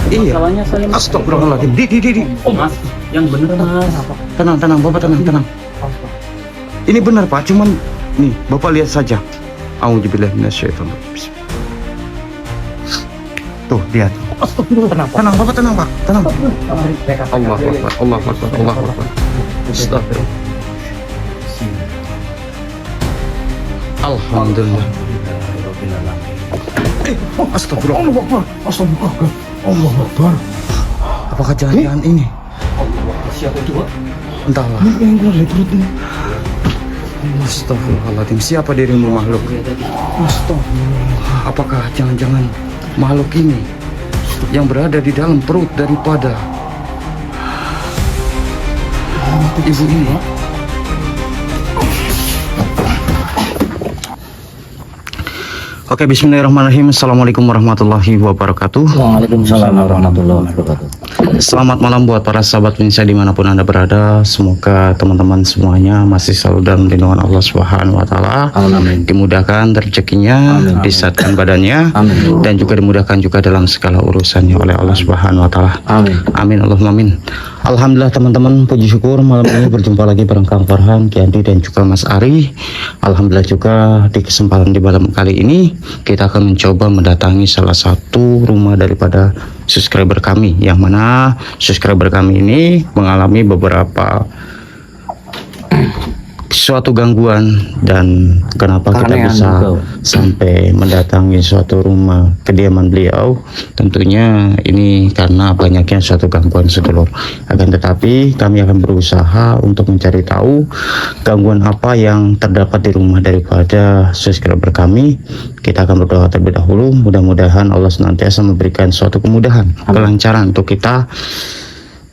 Iya. Masalahnya saya Astagfirullahaladzim. Di. Oh mas, yang bener mas. Tenang, Bapak tenang. Ini benar Pak, cuman nih Bapak lihat saja. Auzubillahi minasyaitonirrajim. Tuh lihat. Astagfirullah. Tenang Bapak, tenang Pak, tenang. Allah Akbar. Astagfirullah. Alhamdulillah. Astagfirullah. Allah Akbar. Apakah jangan-jangan ini? Siapa itu Pak? Entahlah. Astagfirullahaladzim. Siapa dirimu makhluk? Astagfirullah. Apakah jangan-jangan makhluk ini yang berada di dalam perut daripada ibu ini? Oke, bismillahirrahmanirrahim. Assalamualaikum warahmatullahi wabarakatuh. Waalaikumsalam warahmatullahi wabarakatuh. Selamat malam buat para sahabat Indonesia dimanapun Anda berada. Semoga teman-teman semuanya masih selalu dalam lindungan Allah Subhanahu wa Ta'ala. Amin. Dimudahkan rezekinya, disehatkan badannya, dan juga dimudahkan juga dalam segala urusannya oleh Allah Subhanahu wa Ta'ala. Amin Allahumma amin. Alhamdulillah teman-teman, puji syukur malam ini berjumpa lagi bareng Kang Farhan, Kianti, dan juga Mas Ari. Alhamdulillah juga di kesempatan di malam kali ini kita akan mencoba mendatangi salah satu rumah daripada subscriber kami, yang mana subscriber kami ini mengalami beberapa suatu gangguan. Dan kenapa kita bisa sampai mendatangi suatu rumah kediaman beliau, tentunya ini karena banyaknya suatu gangguan sedulur. Akan tetapi kami akan berusaha untuk mencari tahu gangguan apa yang terdapat di rumah daripada subscriber kami. Kita akan berdoa terlebih dahulu, mudah-mudahan Allah senantiasa memberikan suatu kemudahan, kelancaran untuk kita,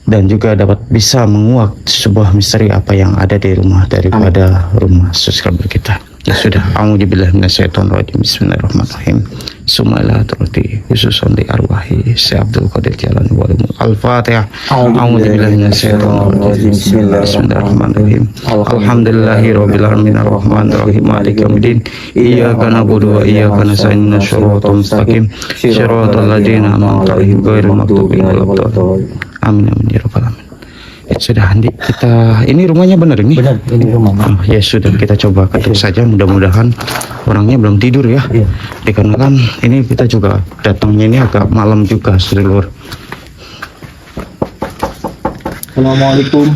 dan juga dapat bisa menguak sebuah misteri apa yang ada di rumah daripada rumah subscriber kita. Ya sudah, a'udzubillahi minasyaitonirrajim. Bismillahirrahmanirrahim. Sumailatuti khususon di arwahi Syekh Abdul Qadir Jalan Walimul. Al-Fatihah. A'udzubillahi minasyaitonirrajim. Bismillahirrahmanirrahim. Alhamdulillahirabbil alamin arrahmanir rahim maliki yaumiddin. Iyyaka na'budu wa iyyaka nasta'in ihdinas siratal mustaqim. Shiratal ladzina an'amta 'alaihim ghairil maghdubi 'alaihim waladdallin. Amin ya rabbal alamin. Ya sudah, Andi, kita ini rumahnya benar ini? Benar, ini rumah. Ya sudah, kita coba ketuk saja, mudah-mudahan orangnya belum tidur ya. Dikarenakan ini kita juga datangnya ini agak malam juga sedulur. Assalamualaikum.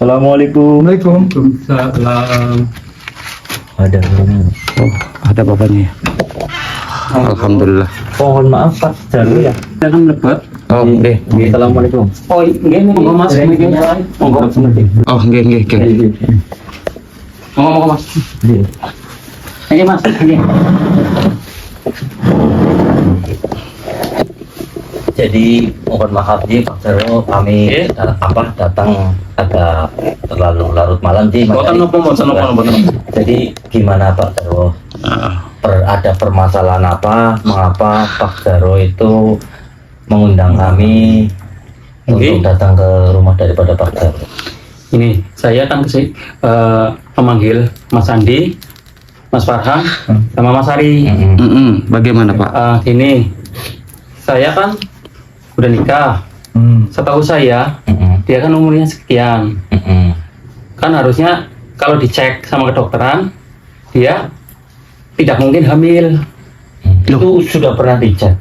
Assalamualaikum. Waalaikumsalam. Ada rumah. Oh, ada bapaknya ya? Alhamdulillah. Mohon maaf Pak, jalan ya. Jangan lebat. Oh, nggih. Assalamualaikum. Oh, nggih monggo Mas, nggih. Monggo. Oh, nggih. Monggo Mas. Nggih Mas, nggih. Jadi mohon maaf Ji Pak Jarwo, kami datang agak terlalu larut malam Ji. Boten napa. Jadi gimana Pak Jarwo? Ada permasalahan apa? Mengapa Pak Jarwo itu mengundang kami untuk datang ke rumah daripada Pak Jarwo? Ini saya akan memanggil Mas Andi, Mas Farhan, sama Mas Ari. Bagaimana Pak? Ini saya kan udah nikah. Setahu saya dia kan umurnya sekian. Kan harusnya kalau dicek sama kedokteran dia tidak mungkin hamil. Itu sudah pernah dicek?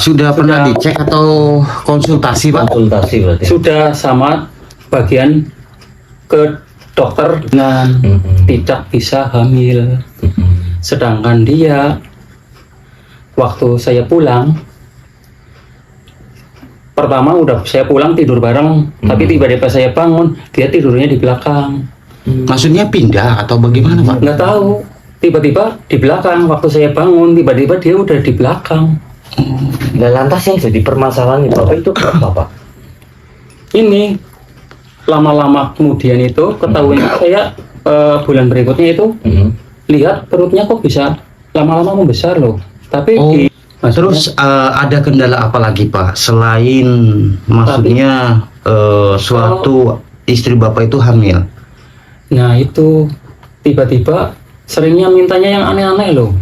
Sudah pernah dicek atau konsultasi Pak? Konsultasi berarti? Sudah sama bagian ke dokter dengan tidak bisa hamil. Sedangkan dia waktu saya pulang, pertama udah saya pulang tidur bareng, tapi tiba-tiba saya bangun dia tidurnya di belakang. Maksudnya pindah atau bagaimana Pak? Nggak tahu, tiba-tiba di belakang. Waktu saya bangun tiba-tiba dia udah di belakang. Nah, lantas yang jadi permasalahan itu apa Pak? Ini lama-lama kemudian itu ketahuan saya bulan berikutnya itu lihat perutnya kok bisa lama-lama membesar loh. Tapi terus ada kendala apa lagi Pak selain maksudnya suatu istri Bapak itu hamil? Nah itu tiba-tiba seringnya mintanya yang aneh-aneh loh.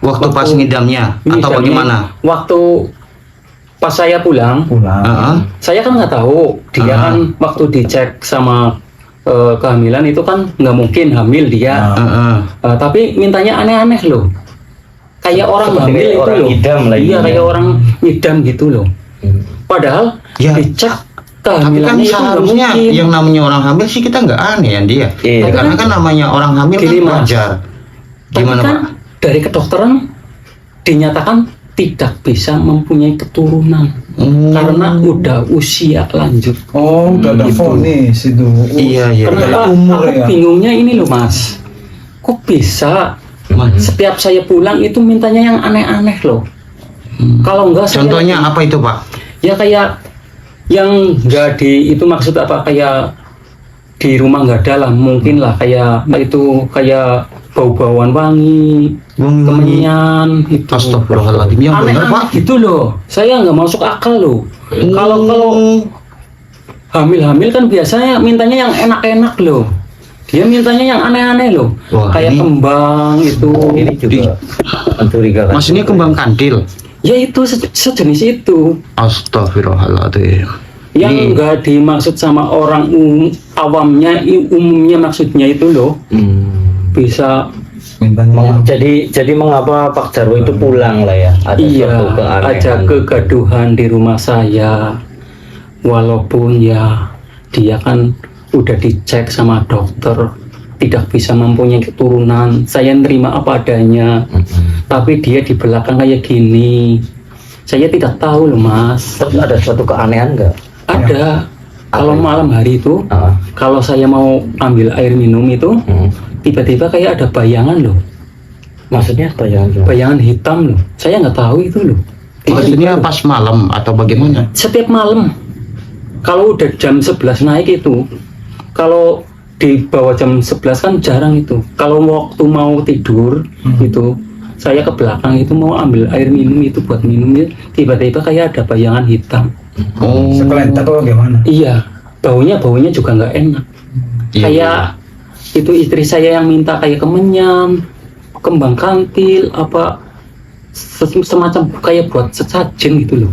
Waktu pas ngidamnya atau ngidamnya, bagaimana? Waktu pas saya pulang, saya kan nggak tahu dia kan waktu dicek sama kehamilan itu kan nggak mungkin hamil dia. Tapi mintanya aneh-aneh loh. Kayak orang Seperti hamil itu orang loh. ngidam lah Iya, ini. kayak orang ngidam gitu loh. Padahal Ya. dicek Tapi kan kehamilannya itu nggak seharusnya mungkin. yang namanya orang hamil sih kita nggak aneh ya dia. Iya. Karena kan namanya orang hamil Gini, kan Mas. wajar. Gimana Tapi kan Pak? dari kedokteran dinyatakan tidak bisa mempunyai keturunan karena udah usia lanjut. Oh, udah ada vonis itu. Iya, iya. Kenapa? umur Aku ya. bingungnya ini loh Mas. Kok bisa setiap saya pulang itu mintanya yang aneh-aneh loh. Kalau enggak saya Contohnya apa itu Pak? ya kayak yang enggak di itu maksud apa kayak di rumah nggak ada lah mungkin lah kayak itu kayak bau-bauan wangi, kemenyan itu. Astagfirullahaladzim, yang benar Aneh-aneh Pak. gitu loh. Saya nggak masuk akal loh. Kalau hamil-hamil kan biasanya mintanya yang enak-enak loh. Dia mintanya yang aneh-aneh loh. Wah, Kayak ini- kembang itu. Ini juga mencurigakan. Mas ini kembang kandil. Ya itu sejenis itu. Astagfirullahaladzim. Yang Ini- enggak dimaksud sama orang awamnya, umumnya maksudnya itu loh. Bisa Mintanya Jadi mengapa Pak Jarwo itu pulang lah ya? Ada iya suatu keanehan. ada kegaduhan di rumah saya. Walaupun ya dia kan udah dicek sama dokter tidak bisa mempunyai keturunan. Saya nerima apa adanya. Tapi dia di belakang kayak gini. Saya tidak tahu loh Mas. Terus ada suatu keanehan nggak? Ada. Kalau malam hari itu, Ah. kalau saya mau ambil air minum itu, tiba-tiba kayak ada bayangan loh, Maksudnya apa yang bayangan hitam loh. Saya nggak tahu itu loh. Maksudnya pas malam atau bagaimana? Setiap malam, kalau udah jam 11 naik itu, kalau di bawah jam 11 kan jarang itu. Kalau waktu mau tidur itu, saya ke belakang itu mau ambil air minum itu buat minum, tiba-tiba kayak ada bayangan hitam. Oh, sekelentak atau bagaimana? Iya, baunya juga nggak enak. iya. Kayak itu istri saya yang minta kayak kemenyan, kembang kantil, apa semacam kayak buat sesajen gitu loh.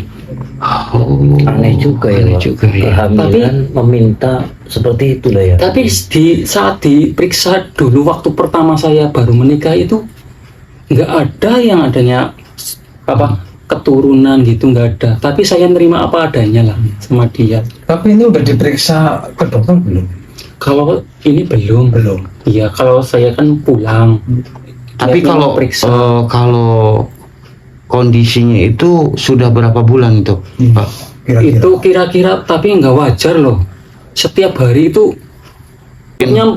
Oh, aneh juga ya? aneh Pak. juga ya. Kehamilan meminta seperti itu lah ya. Tapi saat diperiksa dulu waktu pertama saya baru menikah itu nggak ada yang adanya apa keturunan gitu, nggak ada. Tapi saya nerima apa adanya lah sama dia. Tapi ini udah diperiksa ke dokter belum? Kalau ini belum. Belum. Iya, kalau saya kan pulang. Tapi Dia kalau periksa. kalau kondisinya itu sudah berapa bulan itu, Pak? Kira-kira. Itu kira-kira tapi nggak wajar loh. Setiap hari itu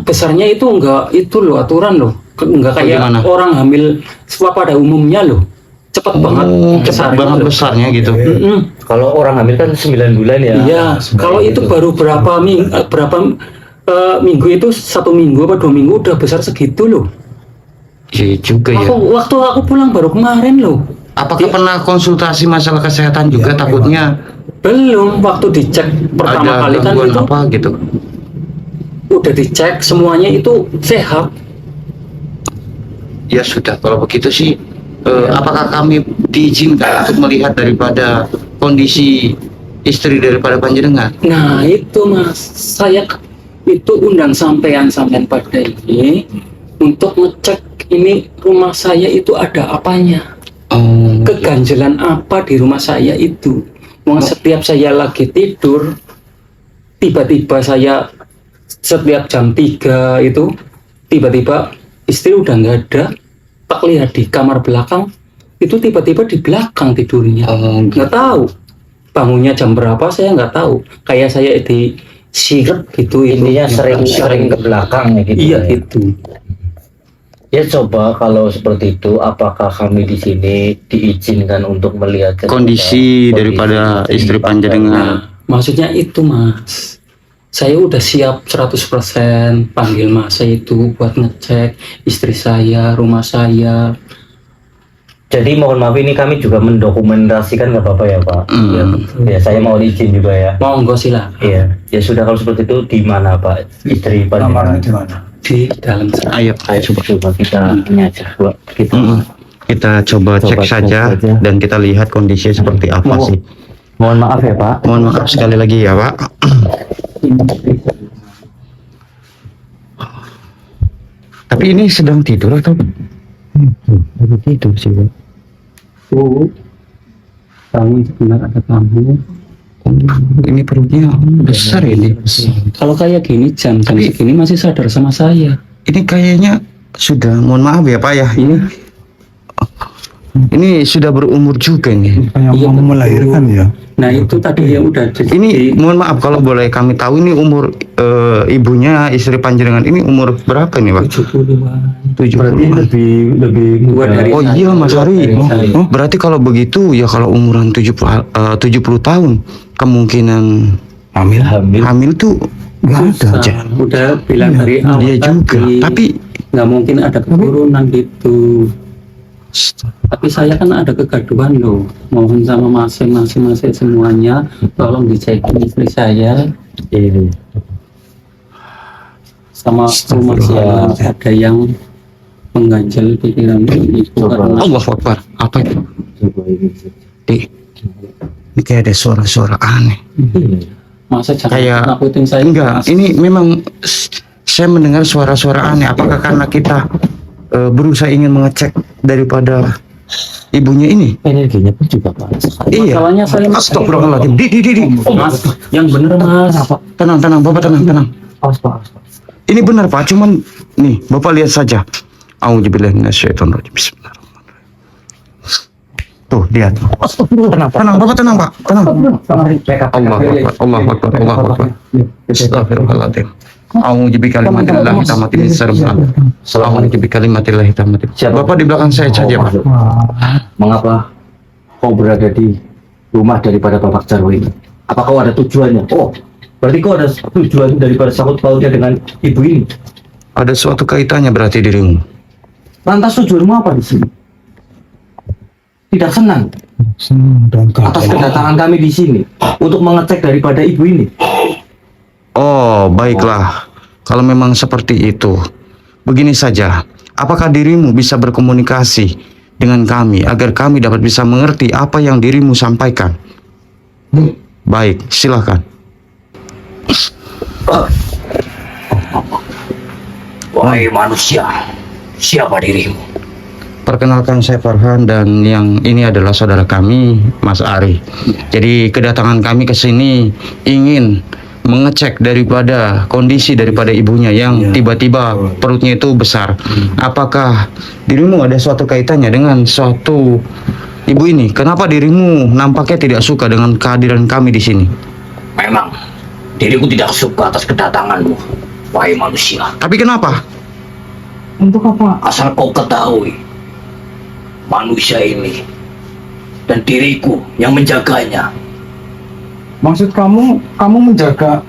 besarnya itu nggak itu loh aturan loh. Nggak kayak Bagaimana? orang hamil pada umumnya loh. Cepat banget Cepat besarnya banget loh. besarnya gitu. Mm-mm. Kalau orang hamil kan 9 bulan ya. Iya, kalau itu baru berapa minggu itu 1 minggu apa 2 minggu udah besar segitu loh. Iya juga ya. Waktu aku pulang baru kemarin loh. Apakah pernah konsultasi masalah kesehatan juga? Takutnya Belum, waktu dicek pertama ada kali kan gangguan itu apa gitu. udah dicek semuanya itu sehat. Ya sudah, kalau begitu sih, apakah kami diizinkan untuk melihat daripada kondisi istri daripada panjenengan? Nah itu Mas, saya itu undang sampean pada ini untuk ngecek ini rumah saya itu ada apanya, Oh, keganjelan apa di rumah saya itu. Mau setiap saya lagi tidur, tiba-tiba saya setiap jam 3 itu tiba-tiba istri udah nggak ada, tak lihat di kamar belakang itu tiba-tiba di belakang tidurnya. Nggak tahu bangunnya jam berapa, saya nggak tahu. Kayak saya di sirep gitu. Intinya itu. sering ke belakang ya gitu. Iya ya. gitu. Ya coba kalau seperti itu, apakah kami di sini diizinkan untuk melihat kondisi daripada istri panjenengan. Maksudnya itu Mas, saya udah siap 100% panggil Mas itu buat ngecek istri saya, rumah saya. Jadi mohon maaf ini kami juga mendokumentasikan, nggak apa-apa ya Pak? Iya, Ya saya mau izin juga ya. monggo silakan. Iya. Ya sudah kalau seperti itu di mana Pak istri Kamarnya panjenengan? di mana? Di dalam sana. Ayo, Ayo coba kita ini aja Pak. Kita kita coba cek saja dan kita lihat kondisinya seperti apa sih. Mohon maaf ya Pak. Mohon maaf sekali lagi ya Pak. Tapi ini sedang tidur atau? Lagi tidur sih Pak. Oh, kamu benar ada tamu. Ini perutnya besar ini. Kalau kayak gini jam segini masih sadar sama saya. Ini kayaknya sudah, mohon maaf ya Pak ya. Ini sudah berumur juga nih. Kayak Iya, mau betul. melahirkan ya. Nah itu tadi yang udah Ini mohon maaf kalau boleh kami tahu ini umur ibunya, istri panjenengan ini umur berapa nih Pak? 70-an. 70. lebih tua dari Oh saya. iya Mas Ari. Dari saya. Oh, berarti kalau begitu ya kalau umuran 70 tahun kemungkinan hamil tuh nggak ada Susah. aja. Udah bilang dari awal Dia juga. tadi, Tapi nggak mungkin ada keturunan gitu. Tapi saya kan ada kegaduhan loh. Mohon sama masing-masing semuanya, tolong dicekin istri saya. Sama rumah saya ada yang mengganjal pikiran itu karena Allah Akbar. Apa itu? Ini kayak ada suara-suara aneh. masa jangan Kayak nakutin saya. enggak. Ini memang saya mendengar suara-suara aneh. Apakah karena kita berusaha ingin mengecek daripada ibunya ini? Energinya pun juga panas. Iya. Masalahnya saya Astagfirullahaladzim. Di. Mas, yang bener Mas. Tenang, Bapak tenang. Ini benar Pak, cuman nih Bapak lihat saja. Auzubillahi minasyaitonirrajim. Bismillahirrahmanirrahim. Tuh lihat. Tenang Bapak, tenang Pak, tenang. Allahu Akbar. Astagfirullahaladzim. Auzubillahi kalimatillahi tammati min syarri ma khalaq. Auzubillahi kalimatillahi tammati. Bapak di belakang saya saja Pak. Mengapa kau berada di rumah daripada Bapak Jarwo ini? Apa kau ada tujuannya? Oh, berarti kau ada tujuan daripada sangkut pautnya dengan ibu ini. Ada suatu kaitannya berarti dirimu. Lantas tujuanmu apa di sini? Tidak senang Dan atas kedatangan kami di sini untuk mengecek daripada ibu ini. Oh, baiklah. Kalau memang seperti itu, begini saja. Apakah dirimu bisa berkomunikasi dengan kami agar kami dapat bisa mengerti apa yang dirimu sampaikan? Baik, silakan. Wahai manusia, siapa dirimu? Perkenalkan saya Farhan dan yang ini adalah saudara kami, Mas Ari. Jadi kedatangan kami ke sini ingin mengecek daripada kondisi daripada ibunya yang tiba-tiba perutnya itu besar. Apakah dirimu ada suatu kaitannya dengan suatu ibu ini? Kenapa dirimu nampaknya tidak suka dengan kehadiran kami di sini? Memang diriku tidak suka atas kedatanganmu, wahai manusia. Tapi kenapa? untuk apa? Asal kau ketahui, manusia ini dan diriku yang menjaganya. Maksud kamu menjaga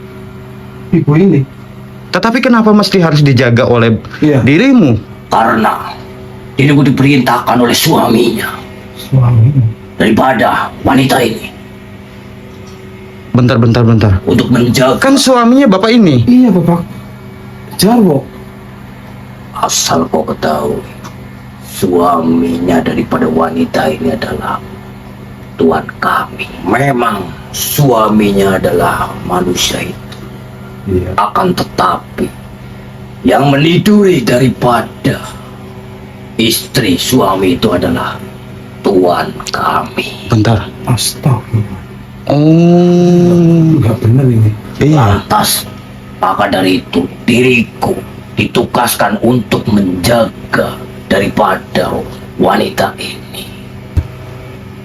ibu ini? Tetapi kenapa mesti harus dijaga oleh dirimu? Karena diriku diperintahkan oleh suaminya Suaminya. daripada wanita ini Bentar. untuk menjaga. Kan suaminya bapak ini. Iya Bapak Jarwo. Asal kau ketahui, suaminya daripada wanita ini adalah Tuhan kami. Memang suaminya adalah manusia itu. Iya. Akan tetapi yang meniduri daripada istri suami itu adalah Tuhan kami. Bentar. Astagfirullah. Oh, Enggak benar ini. iya. Lantas maka dari itu diriku ditugaskan untuk menjaga daripada wanita ini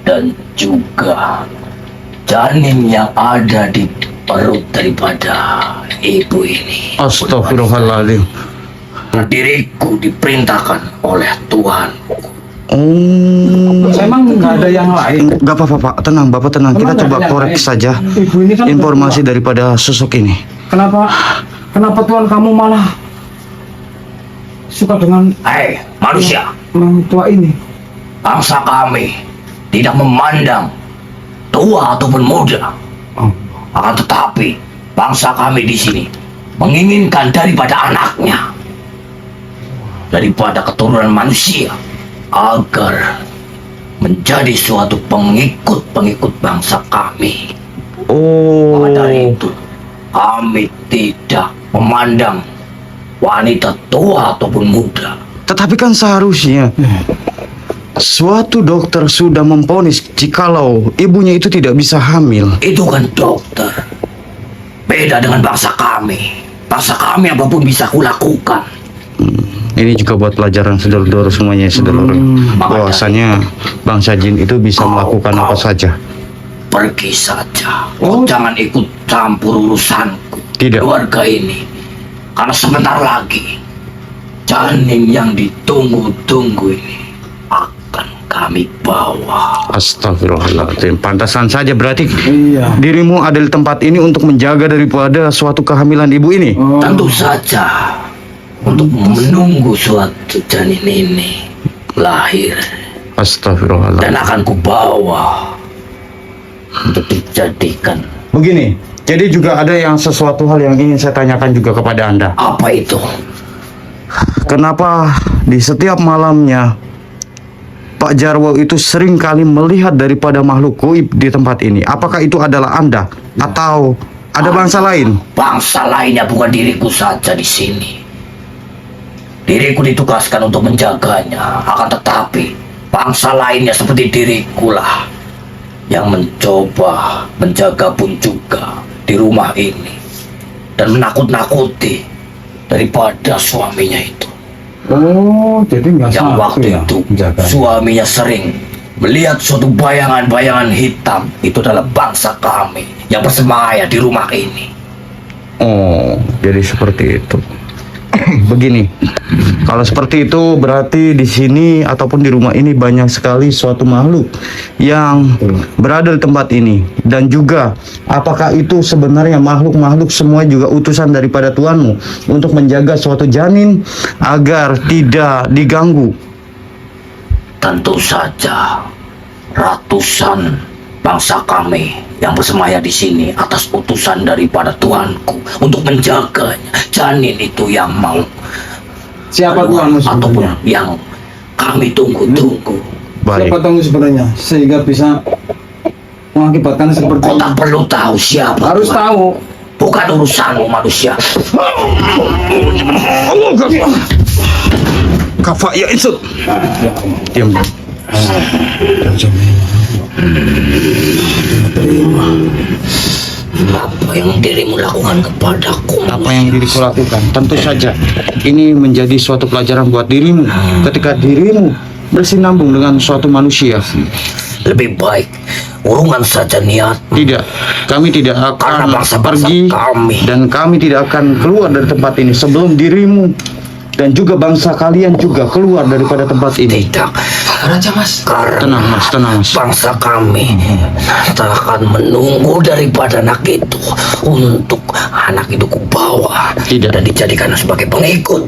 dan juga janin yang ada di perut daripada ibu ini. Astagfirullahaladzim. Diriku diperintahkan oleh Tuhanku. Oh, Emang nggak ada yang lain? nggak apa-apa Pak, tenang Bapak tenang. Kita Emang coba nggak ada yang korek lain? saja Ibu ini kan informasi daripada sosok ini. Kenapa Tuhan kamu malah suka dengan Hei manusia, orang tua ini? bangsa kami tidak memandang tua ataupun muda. Oh. Akan tetapi bangsa kami di sini menginginkan daripada anaknya, daripada keturunan manusia agar menjadi suatu pengikut bangsa kami. Oh, Maka dari itu, kami tidak memandang wanita tua ataupun muda. tetapi kan seharusnya suatu dokter sudah memvonis jikalau ibunya itu tidak bisa hamil. Itu kan dokter. Beda dengan bangsa kami. Bangsa kami apapun bisa kulakukan. Ini juga buat pelajaran saudara-saudara semuanya, saudara. Bahwasanya bangsa jin itu bisa melakukan apa saja. Pergi saja. Jangan ikut campur urusanku. Tidak. Keluarga ini. Karena sebentar lagi janin yang ditunggu-tunggu ini akan kami bawa. Astagfirullahaladzim. Pantasan saja berarti Iya. dirimu ada di tempat ini untuk menjaga daripada suatu kehamilan ibu ini. Tentu saja untuk menunggu suatu janin ini lahir Astagfirullahaladzim. dan akan kubawa untuk dijadikan. Begini, jadi juga ada yang sesuatu hal yang ingin saya tanyakan juga kepada Anda. Apa itu? Kenapa di setiap malamnya Pak Jarwo itu sering kali melihat daripada makhluk goib di tempat ini? Apakah itu adalah Anda atau ada bangsa lain? Bangsa lainnya bukan diriku saja di sini. Diriku ditugaskan untuk menjaganya, akan tetapi bangsa lainnya seperti diriku lah yang mencoba menjaga pun juga di rumah ini dan menakut-nakuti daripada suaminya itu. Oh, jadi nggak Yang satu waktu ya, itu menjaga. suaminya sering melihat suatu bayangan-bayangan hitam. Itu adalah bangsa kami yang bersemayam di rumah ini. Oh, jadi seperti itu. Begini, kalau seperti itu berarti di sini ataupun di rumah ini banyak sekali suatu makhluk yang berada di tempat ini. Dan juga apakah itu sebenarnya makhluk-makhluk semua juga utusan daripada Tuanmu untuk menjaga suatu janin agar tidak diganggu? Tentu saja ratusan bangsa kami yang bersemayam di sini atas utusan daripada Tuanku untuk menjaganya. Janin itu yang mau Siapa keluar tuanmu ataupun sebenarnya? yang kami tunggu-tunggu. Baik. Siapa tuanmu sebenarnya? Sehingga bisa mengakibatkan seperti Kau ini. tak perlu tahu siapa Harus Tuan. tahu. Bukan urusanmu manusia. Allah Kafa ya itu. Diam. Apa yang dirimu lakukan kepadaku? Apa yang diriku lakukan? Tentu saja ini menjadi suatu pelajaran buat dirimu ketika dirimu bersinambung dengan suatu manusia. Lebih baik urungan saja niat. Tidak, kami tidak Karena akan bangsa-bangsa pergi kami. dan kami tidak akan keluar dari tempat ini sebelum dirimu dan juga bangsa kalian juga keluar daripada tempat ini. Tidak. Raja Mas. Tenang mas, tenang mas. Bangsa kami tak akan menunggu daripada anak itu untuk anak itu kubawa Tidak. dan dijadikan sebagai pengikut.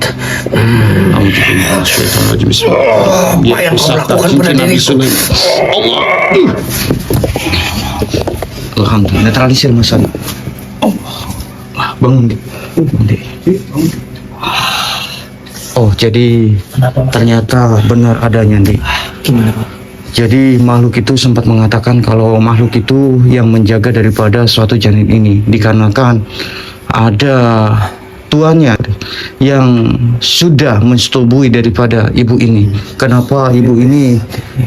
Apa yang kau lakukan pada diriku? Allah. Alhamdulillah, netralisir masalah. Allah, bangun Dik. Bangun, Dik. Oh, jadi ternyata benar adanya, Dik. Gimana Pak? Jadi makhluk itu sempat mengatakan kalau makhluk itu yang menjaga daripada suatu janin ini dikarenakan ada tuannya yang sudah mensetubui daripada ibu ini. Kenapa ibu ini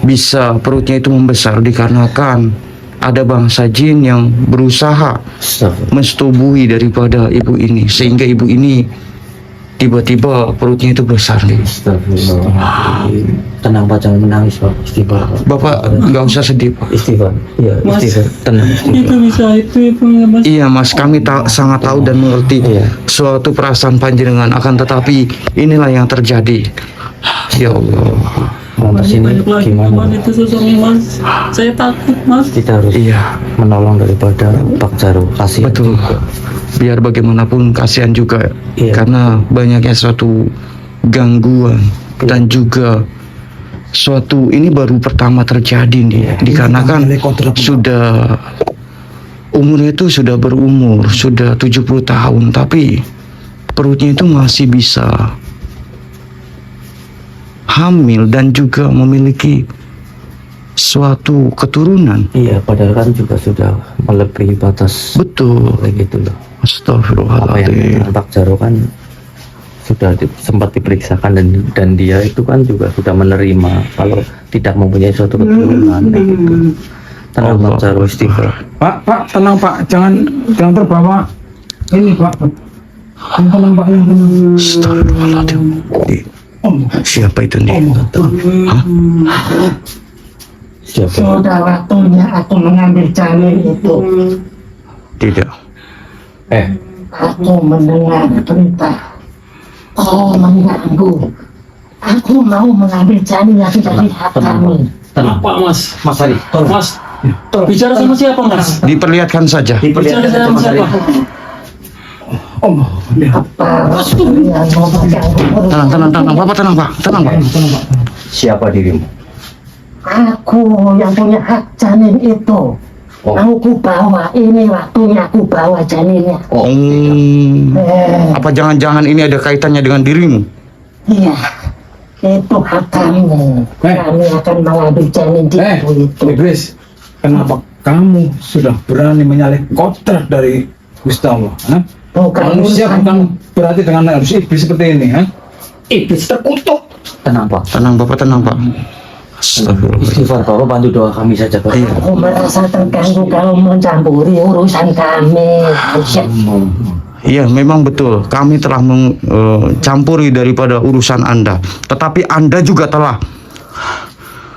bisa perutnya itu membesar? Dikarenakan ada bangsa jin yang berusaha mensetubui daripada ibu ini sehingga ibu ini tiba-tiba perutnya itu besar. Tenang Pak, jangan menangis Pak. Istighfar. Bapak nggak usah sedih Pak. Istighfar. Iya, Mas, istighfar. Tenang. itu bisa itu ya Mas. Iya mas, kami sangat tahu dan mengerti suatu perasaan panjenengan, akan tetapi inilah yang terjadi. Ya Allah. Mas ini Banyak lagi gimana? Mas, itu sosoknya Mas. Saya takut Mas. Kita harus Iya, menolong daripada Pak Jaro. Kasih. betul. Biar bagaimanapun kasihan juga, Iya. karena banyaknya suatu gangguan dan juga suatu ini baru pertama terjadi nih, dikarenakan sudah umurnya itu sudah berumur, sudah 70 tahun, tapi perutnya itu masih bisa hamil dan juga memiliki suatu keturunan. Iya, padahal kan juga sudah melebihi batas Betul. kayak gitu loh. Apa yang Astagfirullahaladzim. Pak Jaro kan sudah sempat diperiksakan dan dia itu kan juga sudah menerima kalau tidak mempunyai suatu keturunan kayak gitu. Tenang Pak Jaro, istighfar. Pak, tenang Pak, jangan terbawa. Ini Pak, yang tenang Pak, yang tenang. Astagfirullahaladzim. Siapa itu nih? Hah? Siapa? Sudah waktunya aku mengambil janin itu. Tidak. Aku mendengar berita kau mengganggu. Aku mau mengambil janin lagi dari hak kami. Apa Mas? Mas Hari, tolong. Mas, bicara sama siapa Mas? Diperlihatkan saja. Bicara sama siapa? Apa yang mau mengganggu? Tenang, Bapak tenang, Pak. Tenang, Pak. Siapa dirimu? Aku yang punya hak janin itu. Mau ku bawa, ini waktunya aku bawa janinnya. Apa jangan-jangan ini ada kaitannya dengan dirimu? Iya, itu hak kamu. Kami akan mengambil janin itu. Iblis, kenapa kamu sudah berani menyalip kodrat dari Gusti Allah? Hah? Bukan Manusia urusan- bukan berarti dengan harus iblis seperti ini, ha? Iblis terkutuk. Tenang Pak. Tenang, Bapak tenang, Pak. Astagfirullah. Istighfar, Bapak bantu doa kami saja Pak. Aku merasa terganggu kalau mencampuri urusan kami. Iya, memang betul. Kami telah mencampuri daripada urusan Anda. Tetapi Anda juga telah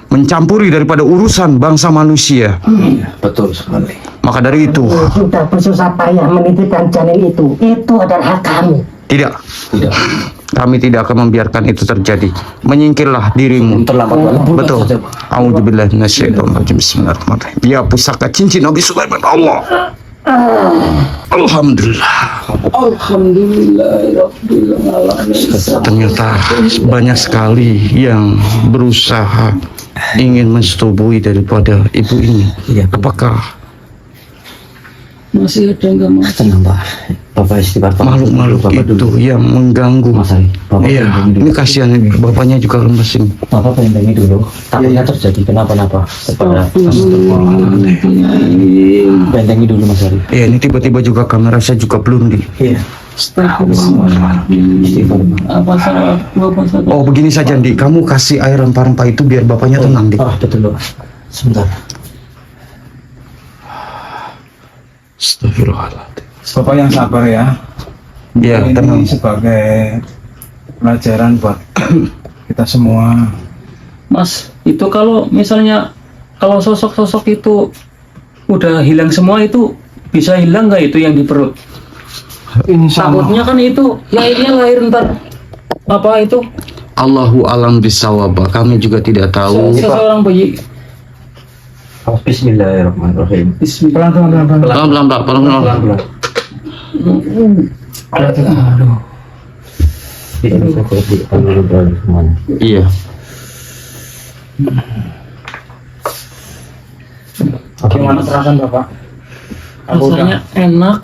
mencampuri daripada urusan bangsa manusia. Betul sekali. Maka dari itu, Sudah bersusah payah menitipkan janin itu adalah hak kami. tidak. Tidak. Kami tidak akan membiarkan itu terjadi. Menyingkirlah dirimu. Terlambat banget. Betul. Saja, Pak. A'udzubillahi minasyaitonirrajim. Bismillahirrahmanirrahim. Ya pusaka cincin Nabi Sulaiman Allah. Alhamdulillah. Ternyata banyak sekali yang berusaha ingin mensetubui daripada ibu ini. Iya. Apakah Masih ada nggak Mas? Tenang Pak. Bapak istighfar Pak. makhluk-makhluk Bapak itu dulu. yang mengganggu? Mas Hari, Bapak Iya, bentengi dulu. ini kasihan bapaknya juga lemes ini. Bapak bentengi dulu. Takutnya terjadi kenapa-napa kepada bentengi dulu Mas Hari. Iya, ini tiba-tiba juga kamera saya juga belum di. Iya. Istighfar Pak. Apa salah Bapak salah? Oh, begini saja, Di. Kamu kasih air rempah-rempah itu biar bapaknya tenang, Di. Ah, betul Pak. Sebentar. Astagfirullahaladzim. Bapak yang sabar ya. Iya, tenang. Ini sebagai pelajaran buat kita semua. Mas, itu kalau misalnya kalau sosok-sosok itu udah hilang semua, itu bisa hilang nggak itu yang di perut? Insya Allah. Takutnya kan itu lahirnya lahir ntar apa itu Allahu alam bisawaba. Kami juga tidak tahu. seseorang bayi. Bismillahirrahmanirrahim. Bismillah. Pelan-pelan. Pelan-pelan, Pak. Pelan-pelan. Pelan-pelan. Aduh. Ini saya perhatikan dulu dari semuanya. Iya. Gimana perasaan Bapak? Rasanya enak,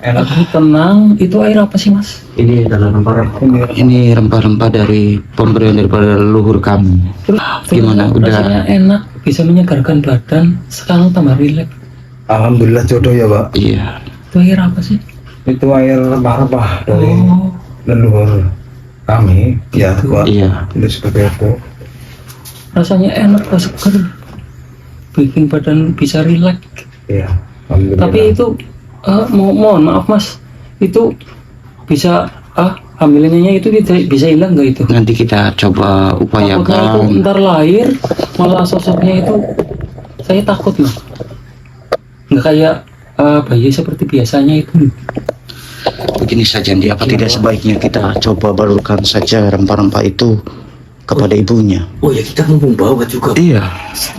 tenang. Itu air apa sih Mas? Ini adalah rempah-rempah. Ini rempah-rempah dari pemberian daripada leluhur kami. Gimana? Rasanya Udah? enak, bisa menyegarkan badan. Sekarang tambah rileks. Alhamdulillah jodoh ya Pak. Iya. Itu air apa sih? Itu air rempah-rempah dari Oh, leluhur kami. Ya, Pak. Iya. Ini sebagai apa? rasanya enak, segar. Bikin badan bisa rileks. Iya. Alhamdulillah. Tapi itu mohon maaf Mas, itu bisa hamilannya itu bisa hilang nggak itu? Nanti kita coba Takutnya itu upayakan. ntar lahir malah sosoknya itu saya takut loh. Nggak kayak bayi seperti biasanya itu. Begini saja, Di. Apa tidak sebaiknya kita coba balurkan saja rempah-rempah itu kepada ibunya? Oh ya, kita mumpung bawa juga. Iya.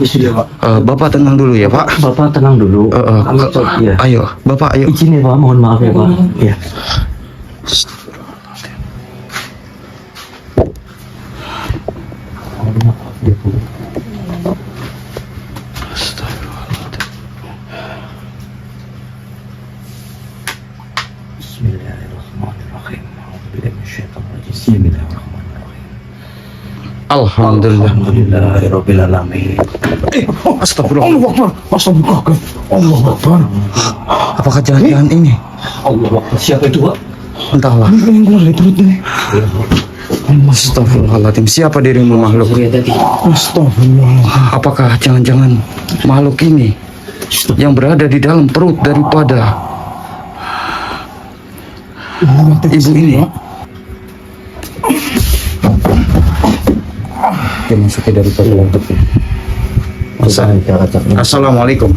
Sudah Pak. Bapak tenang dulu ya, Pak. Bapak tenang dulu. Kami coba. Ya. Ayo, Bapak, ayo. Izin ya Pak, mohon maaf ya Pak. Ya. Bismillahirrahmanirrahim. A'udzubillahi minasyaitonir rajim. Bismillahirrahmanirrahim. Alhamdulillah. Alhamdulillahirabbil alamin. Astagfirullah. Allah Akbar. Astagfirullah. Allah Akbar. Apakah jangan-jangan ini? Allah, siapa itu, Pak? Entahlah. Ini yang keluar dari perut ini. Astagfirullahaladzim. Siapa dirimu makhluk? Astagfirullah. Apakah jangan-jangan makhluk ini yang berada di dalam perut daripada ibu ini? Dia masuknya dari perut. Assalamualaikum.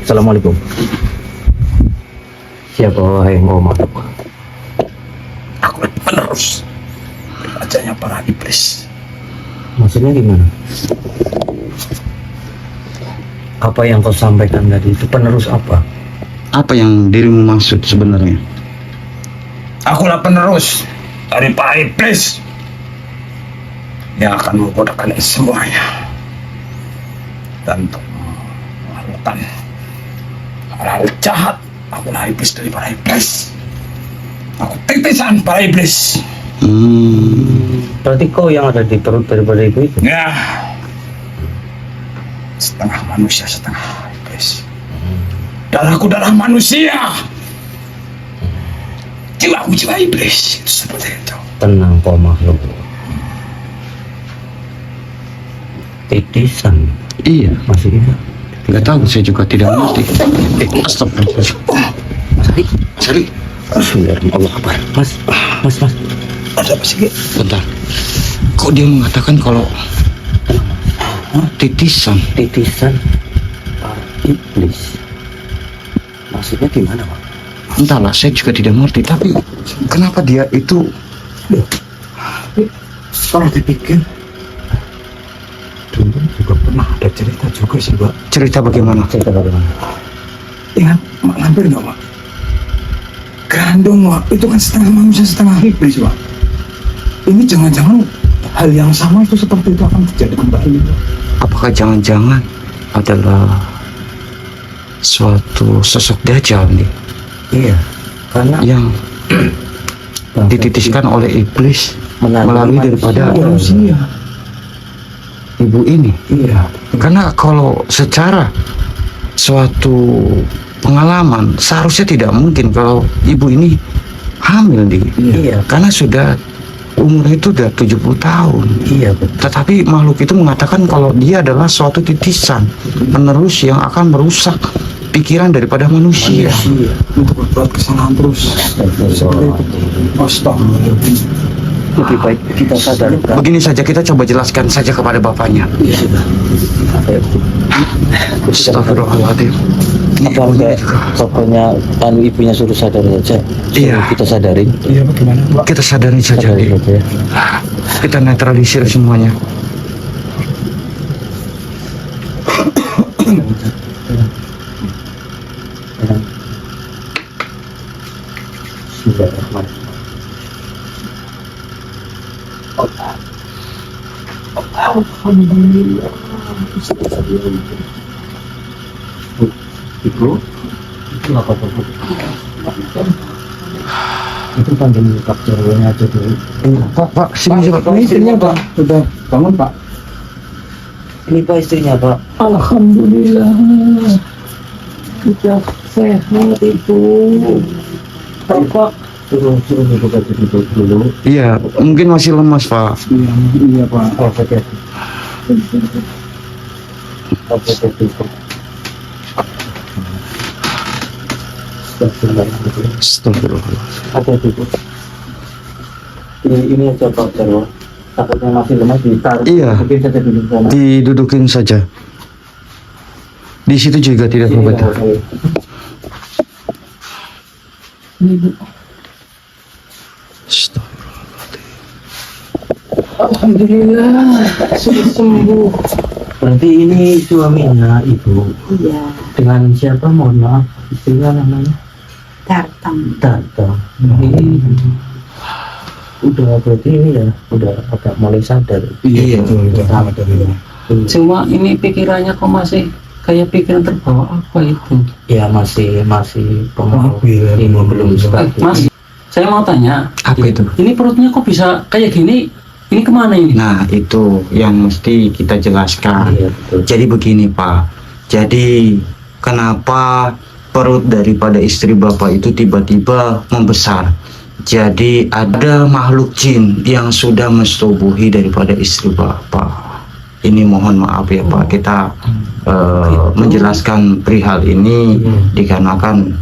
Assalamualaikum. Siapa wahai Muhammad? Aku penerus rajanya para iblis. Maksudnya gimana? Apa yang kau sampaikan tadi itu penerus apa? Apa yang dirimu maksud sebenarnya? Akulah penerus dari para iblis yang akan menggodakan semuanya dan untuk melakukan hal-hal jahat. Akulah iblis dari para iblis. Aku titisan para iblis. Berarti kau yang ada di perut daripada ibu itu? Ya, setengah manusia setengah iblis. Darahku darah manusia, jiwaku jiwa iblis. Itu seperti itu. Tenang kau makhluk. Titisan Iya, masih ingat? nggak tahu, saya juga tidak mengerti. Astagfirullah. Sari, Allah Akbar. Mas. Ada apa sih? bentar. Kok dia mengatakan kalau titisan? Titisan para iblis. Maksudnya gimana, Pak? Entahlah, saya juga tidak mengerti. Tapi kenapa dia itu? Kalau dipikir dulu juga pernah ada cerita juga sih, Pak. Cerita bagaimana? Cerita bagaimana? Ingat Mak Lampir nggak, Pak? Grandong, Pak. Itu kan setengah manusia setengah iblis, Pak. Ini jangan-jangan hal yang sama itu seperti itu akan terjadi kembali, Pak. Apakah jangan-jangan adalah suatu sosok Dajjal nih Iya, karena yang dititiskan oleh iblis melalui daripada Manusia. ibu ini? Iya. Karena kalau secara suatu pengalaman seharusnya tidak mungkin kalau ibu ini hamil nih. Iya. Karena sudah umurnya itu udah 70 tahun. Iya, betul. Tetapi makhluk itu mengatakan kalau dia adalah suatu titisan penerus yang akan merusak pikiran daripada manusia. Untuk berbuat kesalahan terus. Seperti itu. Astagfirullahaladzim. Lebih baik kita sadarkan. Begini saja, kita coba jelaskan saja kepada bapaknya. Iya, sudah. Ayo. Astagfirullahaladzim. Ini Apa ibunya enggak juga. pokoknya kan ibunya suruh sadar saja. Iya. Suruh kita sadarin. Iya, bagaimana, Pak? Kita sadari saja, Sadarin Dik. saja ya. Kita netralisir semuanya. Bismillahirrahmanirrahim. Alhamdulillah. Ibu, itu apa Bu? Itu panggil Pak Jarwonya aja dulu. Pak, sini Pak. Ini istrinya, Pak. Sudah bangun, Pak. Ini Pak istrinya Pak. Alhamdulillah. Sudah sehat Ibu. Bapak Suruh dibuka dulu. Iya, mungkin masih lemas, Pak. Iya, Pak. Oh, hati-hati. Hati-hati. Astagfirullah. Hati-hati Bu. Ini aja Pak Jarwo. Takutnya masih lemas ditaruh. Iya. Mungkin saja dulu sana. Didudukin saja. Di situ juga tidak Sini, apa-apa. Pak. Ayo. Ibu. Astagfirullahaladzim. Alhamdulillah sudah sembuh. Berarti ini suaminya Ibu. Iya, Dengan siapa? Mohon maaf. Istrinya namanya datang. Tata. Udah berarti ini ya, udah agak mulai sadar. Iya, betul. Udah dari Cuma ini pikirannya kok masih kayak pikiran terbawa apa itu? Ya masih pengaruh. Iya, Ini belum stabil. Mas, saya mau tanya, Apa itu? ini perutnya kok bisa kayak gini Ini kemana ini? Nah, itu yang mesti kita jelaskan. Iya, betul. Jadi begini, Pak. Jadi kenapa perut daripada istri Bapak itu tiba-tiba membesar? Jadi ada makhluk jin yang sudah mensetubuhi daripada istri Bapak. Ini mohon maaf ya Pak, kita menjelaskan perihal ini dikarenakan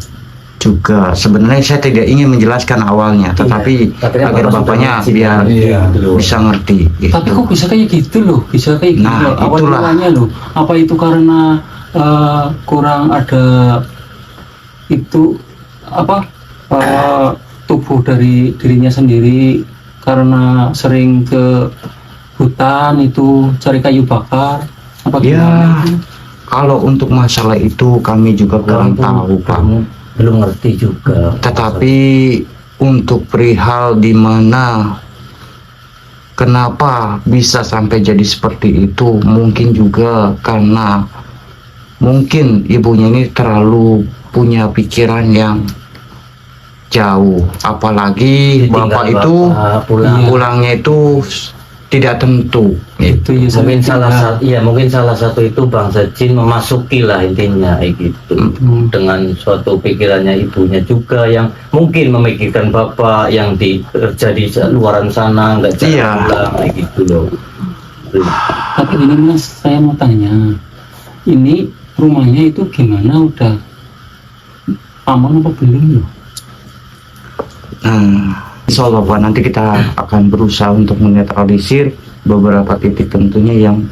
juga sebenarnya saya tidak ingin menjelaskan awalnya, tetapi Tapi agar Bapak Bapaknya sudah biar menjelaskan. bisa ngerti. Gitu. Tapi kok bisa kayak gitu loh? Bisa kayak gitu Nah, loh. Awal itulah. mulanya loh. Apa itu karena kurang ada itu apa tubuh dari dirinya sendiri karena sering ke hutan itu cari kayu bakar? Apa Ya, gimana itu? kalau untuk masalah itu kami juga kurang tahu Pak. Kamu belum ngerti juga. Tetapi untuk perihal di mana kenapa bisa sampai jadi seperti itu, mungkin juga karena mungkin ibunya ini terlalu punya pikiran yang jauh, apalagi bapak itu pulangnya itu tidak tentu. Itu ya Mungkin sampai mungkin salah satu itu bangsa jin memasuki lah intinya kayak gitu. Dengan suatu pikirannya ibunya juga yang mungkin memikirkan bapak yang terjadi luaran sana nggak jalan Iya. pulang kayak gitu loh. Tapi ini Mas, saya mau tanya, ini rumahnya itu gimana, udah aman apa belum loh? Insya Allah Pak, nanti kita akan berusaha untuk menetralisir beberapa titik tentunya yang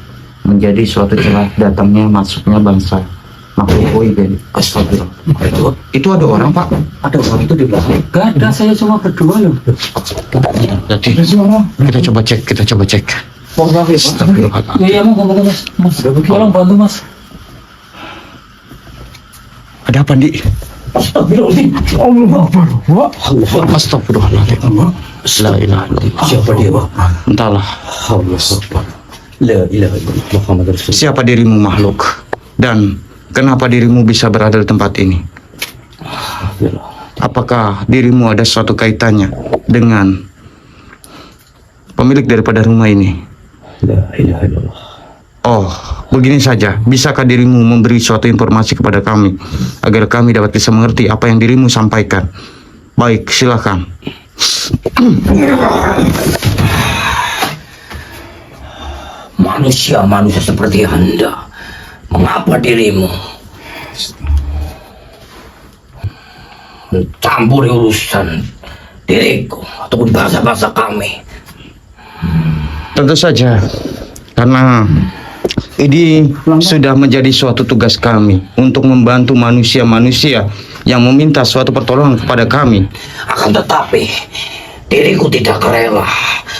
menjadi suatu celah datangnya masuknya bangsa makhluk goib. Astagfirullah. Itu ada orang Pak? Ada orang itu di belakang. Gak ada, saya cuma berdua loh. Jadi Ada suara. kita coba cek. Astagfirullah. Iya, mau ngomong Mas. Mas, tolong bantu Mas. Ada apa Di? Astagfirullahaladzim. Allah Akbar. Wah. Astagfirullahaladzim. La ilaha illallah. Siapa dia, Pak? Entahlah. Allah Akbar. La ilaha illallah Muhammad Rasulullah. Siapa dirimu makhluk? Dan kenapa dirimu bisa berada di tempat ini? Apakah dirimu ada suatu kaitannya dengan pemilik daripada rumah ini? La ilaha illallah. Oh, begini saja. Bisakah dirimu memberi suatu informasi kepada kami agar kami dapat bisa mengerti apa yang dirimu sampaikan? Baik, silakan. Manusia seperti Anda, mengapa dirimu mencampuri urusan diriku ataupun bangsa-bangsa kami? Tentu saja, karena ini sudah menjadi suatu tugas kami untuk membantu manusia-manusia yang meminta suatu pertolongan kepada kami. Akan tetapi diriku tidak rela.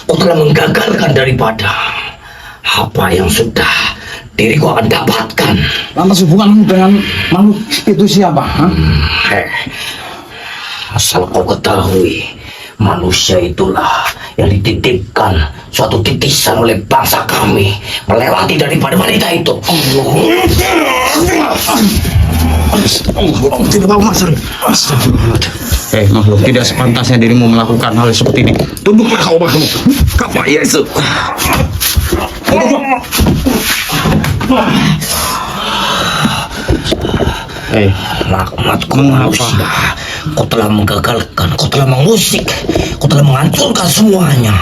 Kau telah menggagalkan daripada apa yang sudah diriku akan dapatkan. Lantas hubunganmu dengan makhluk itu siapa? Asal kau ketahui, manusia itulah yang dititipkan suatu titisan oleh bangsa kami melewati daripada wanita itu. Tidak tahu Mas. Makhluk, tidak sepantasnya dirimu melakukan hal seperti ini. Tunduklah kau makhluk. Kapa Yesus. Laknatku manusia, kau telah menggagalkan, kau telah mengusik, kau telah menghancurkan semuanya.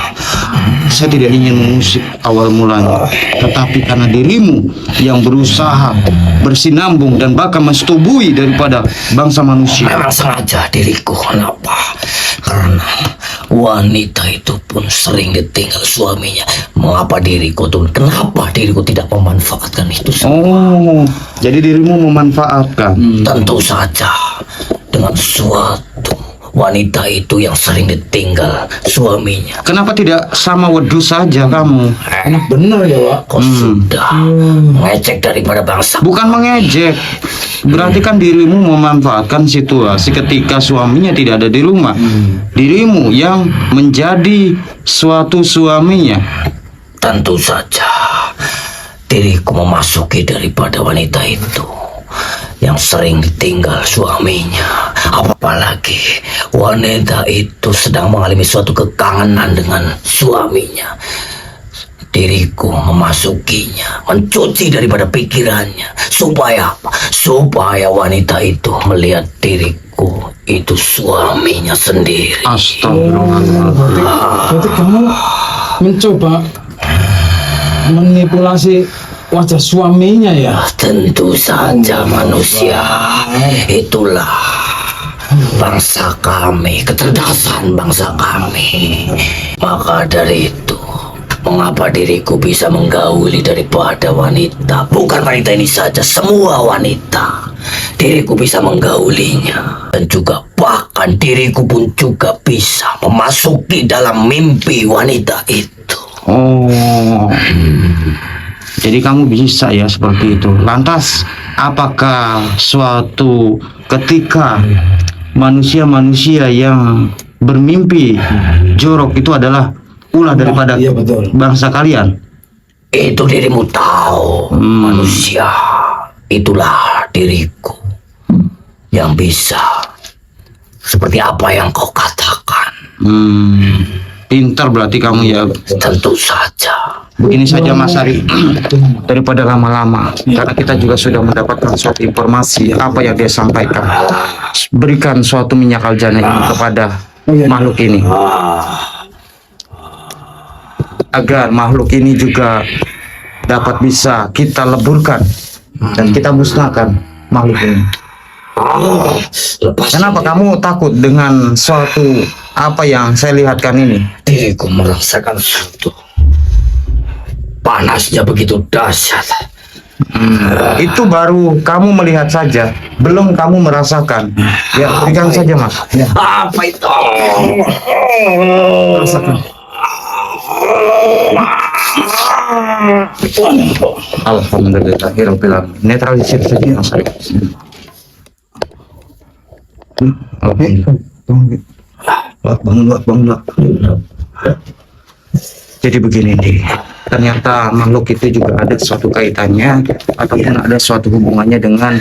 Saya tidak ingin mengusik awal mulanya, tetapi karena dirimu yang berusaha bersinambung dan bahkan mensetubuhi daripada bangsa manusia. Memang sengaja diriku, kenapa? Karena wanita itu pun sering ditinggal suaminya. Mengapa diriku tuh? Kenapa diriku tidak memanfaatkan itu semua? Oh, jadi dirimu memanfaatkan. Tentu saja dengan suatu wanita itu yang sering ditinggal suaminya. Kenapa tidak sama wedus saja kamu? Enak bener ya Pak. Kau sudah mengecek daripada bangsa. Bukan mengejek. Berarti kan dirimu memanfaatkan situasi ketika suaminya tidak ada di rumah. Dirimu yang menjadi suatu suaminya. Tentu saja diriku memasuki daripada wanita itu yang sering ditinggal suaminya. Apalagi wanita itu sedang mengalami suatu kekangenan dengan suaminya. Diriku memasukinya, mencuci daripada pikirannya. Supaya apa? Supaya wanita itu melihat diriku itu suaminya sendiri. Astagfirullahaladzim. Berarti kamu mencoba manipulasi wajah suaminya ya? Tentu saja manusia. Itulah bangsa kami, kecerdasan bangsa kami. Maka dari itu, mengapa diriku bisa menggauli daripada wanita? Bukan wanita ini saja, semua wanita. Diriku bisa menggaulinya. Dan juga bahkan diriku pun juga bisa memasuki dalam mimpi wanita itu. Oh, jadi kamu bisa ya seperti itu. Lantas, apakah suatu ketika manusia-manusia yang bermimpi jorok itu adalah ulah daripada Iya, betul. bangsa kalian? Itu dirimu tahu, manusia. Itulah diriku yang bisa seperti apa yang kau katakan. Pintar berarti kamu ya. Tentu saja. Begini saja Mas Ari, daripada lama-lama, karena kita juga sudah mendapatkan suatu informasi apa yang dia sampaikan. Berikan suatu minyak aljana ini kepada makhluk ini, agar makhluk ini juga dapat bisa kita leburkan dan kita musnahkan makhluk ini. Lepas Kenapa kamu takut dengan suatu apa yang saya lihatkan ini? diriku merasakan suatu panasnya begitu dahsyat. Itu baru kamu melihat saja, belum kamu merasakan. Ya, berikan saja Mas. Ya, Apa itu? rasakan. Alhamdulillahirabbil alamin. Netralisir saja Mas. Alhamdulillah. Bangun. Jadi begini nih, ternyata makhluk itu juga ada suatu kaitannya ataupun ada suatu hubungannya dengan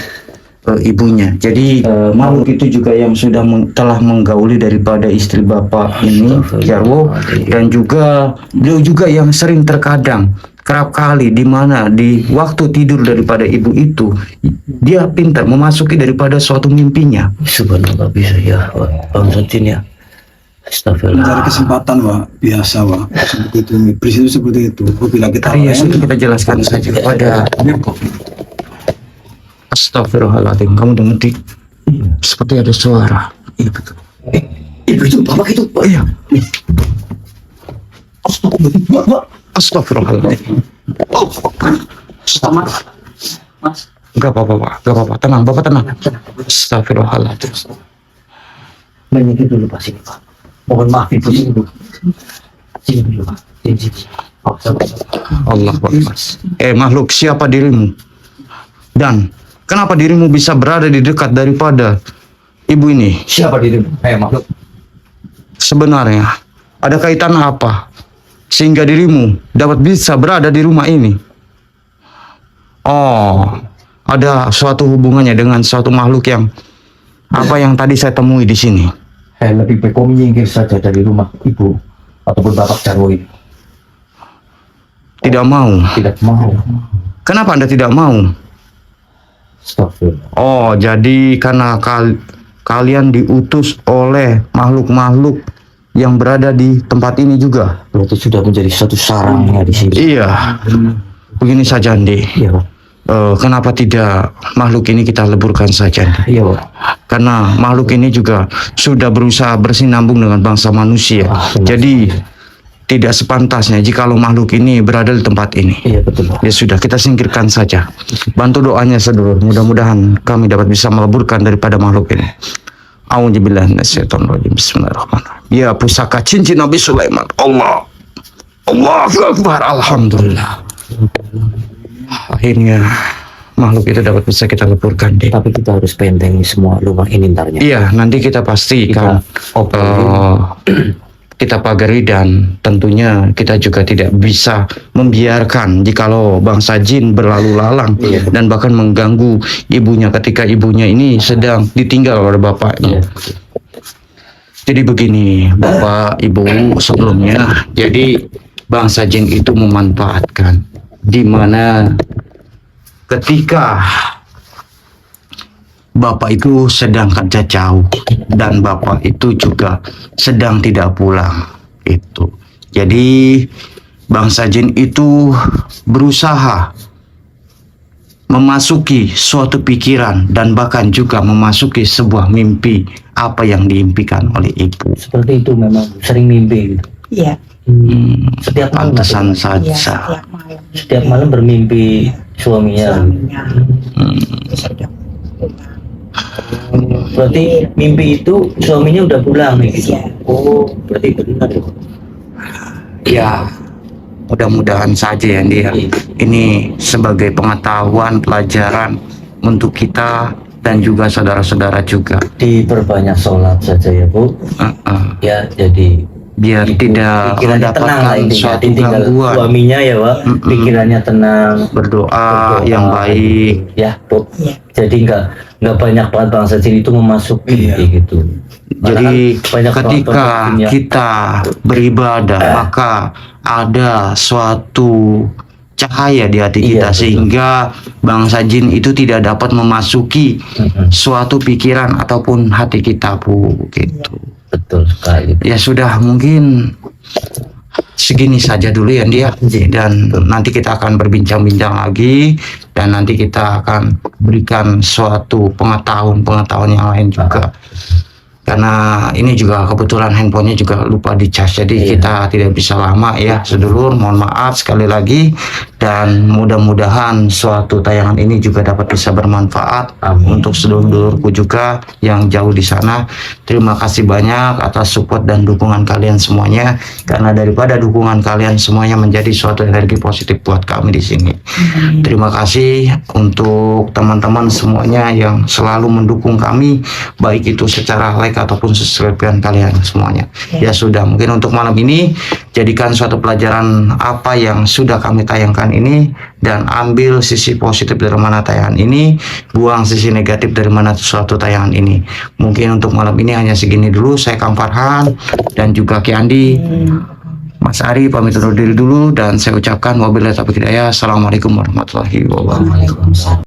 ibunya. Jadi makhluk itu juga yang sudah telah menggauli daripada istri bapak ini, Jarwo, dan juga beliau juga yang sering terkadang kerap kali di mana di waktu tidur daripada ibu itu dia pintar memasuki daripada suatu mimpinya. Subhanallah, bisa ya, Bang Santin ya. Astagfirullah. Mencari kesempatan, Wak. Biasa, Wak. Seperti itu, iblis itu seperti itu. Apabila kita Iya, sudah kita jelaskan saja kepada Astagfirullahaladzim, kamu dengar di seperti ada suara. Iya betul. Ibu itu, bapak itu. Iya. Astagfirullahaladzim. Mas, Mas, Enggak apa-apa, Pak. Enggak apa-apa. Tenang, Bapak tenang. Astagfirullahaladzim. Menyikir dulu Pak, sini Pak. Mohon maaf Ibu, sini dulu. Sini dulu Pak. Sini. Oh, sabar. Allah Akbar. Makhluk, siapa dirimu? Dan kenapa dirimu bisa berada di dekat daripada ibu ini? Siapa dirimu? Makhluk. Sebenarnya ada kaitan apa sehingga dirimu dapat bisa berada di rumah ini? Oh, ada suatu hubungannya dengan suatu makhluk yang apa yang tadi saya temui di sini. Lebih baik kau menyingkir saja dari rumah Ibu ataupun Bapak Jarwo ini. Tidak mau. Tidak mau. Kenapa Anda tidak mau? Astagfirullah. Oh, jadi karena kalian diutus oleh makhluk-makhluk yang berada di tempat ini juga. Berarti sudah menjadi satu sarangnya di sini. Iya. Begini saja, Andi. Iya Pak. Kenapa tidak makhluk ini kita leburkan saja, Andi? Iya Pak. Karena makhluk ini juga sudah berusaha bersinambung dengan bangsa manusia. Jadi tidak sepantasnya jikalau makhluk ini berada di tempat ini. Iya betul Pak. Ya sudah, kita singkirkan saja. Bantu doanya sedulur. Mudah-mudahan kami dapat bisa meleburkan daripada makhluk ini. A'udzubillahi minasyaitonirrajim. Bismillahirrahmanirrahim. Ya pusaka cincin Nabi Sulaiman. Allahu Akbar. Alhamdulillah. Akhirnya makhluk itu dapat bisa kita leburkan deh. Tapi kita harus pentengi semua rumah ini ntarnya. Iya, nanti kita pastikan kita pagari, dan tentunya kita juga tidak bisa membiarkan jikalau bangsa jin berlalu lalang dan bahkan mengganggu ibunya ketika ibunya ini sedang ditinggal oleh bapaknya. Jadi begini Bapak Ibu, sebelumnya jadi bangsa jin itu memanfaatkan di mana ketika Bapak itu sedang kerja jauh dan Bapak itu juga sedang tidak pulang itu. Jadi bangsa jin itu berusaha memasuki suatu pikiran dan bahkan juga memasuki sebuah mimpi apa yang diimpikan oleh ibu. Seperti itu, memang sering mimpi gitu. Iya. Setiap malam. Pantesan Iya, saja. setiap malam. Setiap malam bermimpi suaminya. Suaminya. Sedang pulang. Berarti mimpi itu suaminya udah pulang nih gitu. Iya. Oh, berarti benar. Ya, mudah-mudahan saja ya dia. Ini sebagai pengetahuan, pelajaran untuk kita dan juga saudara-saudara juga. Diperbanyak sholat saja ya Bu. Ya, jadi Biar ibu tidak pikirannya tenang lah, mendapatkan intinya. suatu Ditinggal gangguan. suaminya ya Pak, pikirannya tenang. Berdoa yang baik. Ya Bu. Iya. Jadi nggak banyak banget bangsa jin itu memasuki gitu. Malah Jadi kan banyak ketika banget jinnya. kita beribadah maka ada suatu cahaya di hati Iya, kita betul. sehingga bangsa jin itu tidak dapat memasuki suatu pikiran ataupun hati kita Bu gitu. Betul sekali. Ya sudah, mungkin segini saja dulu ya dia, dan nanti kita akan berbincang-bincang lagi dan nanti kita akan berikan suatu pengetahuan yang lain juga. Karena ini juga kebetulan handphonenya juga lupa dicas, jadi kita tidak bisa lama ya sedulur, mohon maaf sekali lagi, dan mudah-mudahan suatu tayangan ini juga dapat bisa bermanfaat untuk sedulurku juga yang jauh di sana. Terima kasih banyak atas support dan dukungan kalian semuanya, karena daripada dukungan kalian semuanya menjadi suatu energi positif buat kami di sini. Terima kasih untuk teman-teman semuanya yang selalu mendukung kami, baik itu secara like ataupun subscribe kalian semuanya. Ya sudah, mungkin untuk malam ini jadikan suatu pelajaran apa yang sudah kami tayangkan ini dan ambil sisi positif dari mana tayangan ini, buang sisi negatif dari mana suatu tayangan ini. Mungkin untuk malam ini hanya segini dulu. Saya Kang Farhan dan juga Ki Andi, Mas Ari pamit undur diri dulu, dan saya ucapkan wabillahi taufiq hidayah. Assalamualaikum warahmatullahi wabarakatuh.